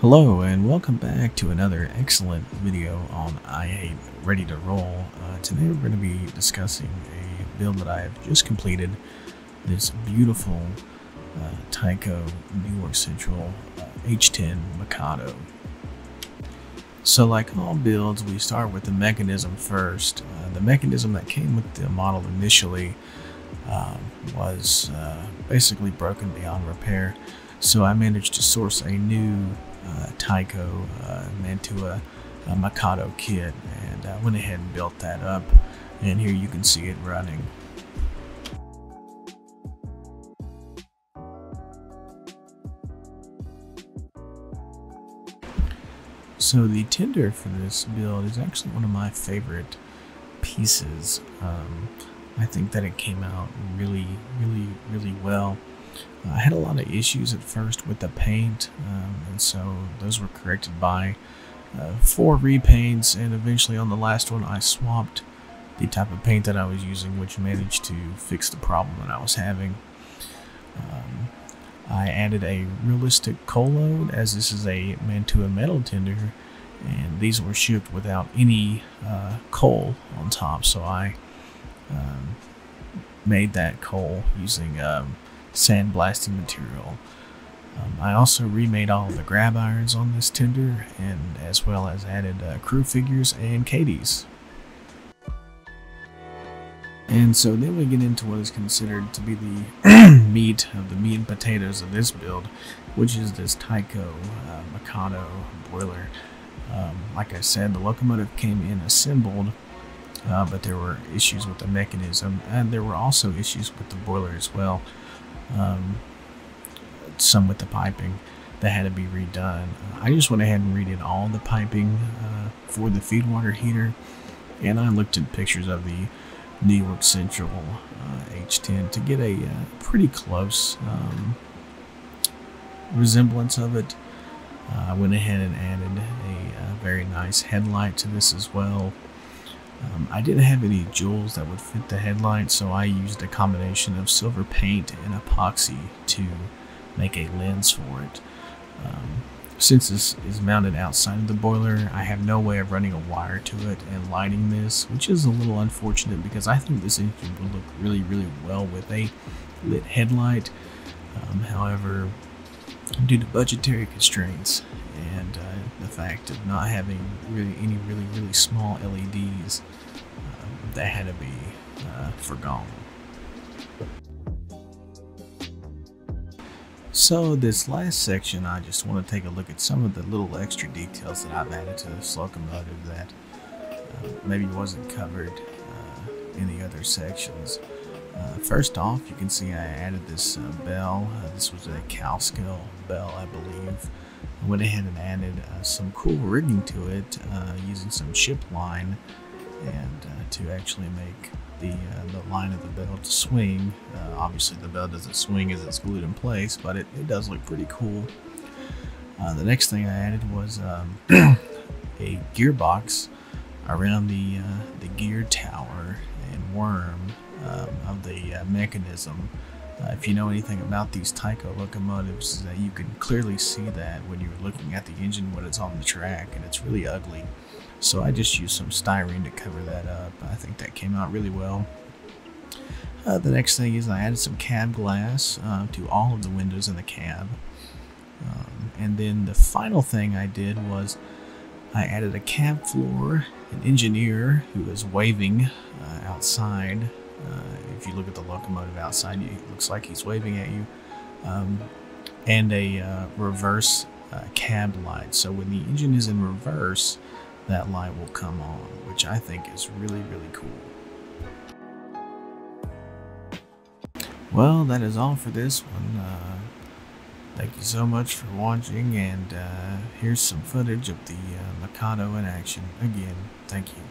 Hello and welcome back to another excellent video on I8 Ready to Roll. Today we're going to be discussing a build that I have just completed. This beautiful Tyco New York Central H10 Mikado. So like all builds, we start with the mechanism first. The mechanism that came with the model initially was basically broken beyond repair. So I managed to source a new Tyco Mantua Mikado kit, and I went ahead and built that up, and here you can see it running. So the Tinder for this build is actually one of my favorite pieces. I think that it came out really well. I had a lot of issues at first with the paint, and so those were corrected by 4 repaints, and eventually on the last one I swapped the type of paint that I was using, which managed to fix the problem that I was having. I added a realistic coal load, as this is a Mantua metal tender, and these were shipped without any coal on top, so I made that coal using sandblasting material. I also remade all of the grab irons on this tender, and as well as added crew figures and caddies. And so then we get into what is considered to be the meat and potatoes of this build, which is this Tyco Mikado boiler. Like I said, the locomotive came in assembled, but there were issues with the mechanism, and there were also issues with the boiler as well. Some with the piping that had to be redone. I just went ahead and redid all the piping for the feed water heater, and I looked at pictures of the New York Central H10 to get a pretty close resemblance of it. I went ahead and added a very nice headlight to this as well. I didn't have any jewels that would fit the headlight, so I used a combination of silver paint and epoxy to make a lens for it. Since this is mounted outside of the boiler, I have no way of running a wire to it and lighting this, which is a little unfortunate because I think this engine would look really well with a lit headlight. However, due to budgetary constraints and the fact of not having any really small LEDs, that had to be forgone. So this last section, I just want to take a look at some of the little extra details that I've added to this locomotive that maybe wasn't covered in the other sections. First off, you can see I added this bell. This was a cow skull bell, I believe. I went ahead and added some cool rigging to it using some ship line, and to actually make the line of the bell to swing. Obviously the bell doesn't swing as it's glued in place, but it does look pretty cool. The next thing I added was a gearbox around the gear tower and worm of the mechanism. If you know anything about these Tyco locomotives, that you can clearly see that when you're looking at the engine when it's on the track, and it's really ugly. So I just used some styrene to cover that up. I think that came out really well. The next thing is I added some cab glass to all of the windows in the cab. And then the final thing I did was I added a cab floor, an engineer who is waving outside. If you look at the locomotive outside, it looks like he's waving at you. And a reverse cab light. So when the engine is in reverse, that light will come on, which I think is really cool. Well, that is all for this one. Thank you so much for watching, and here's some footage of the Mikado in action. Again, thank you.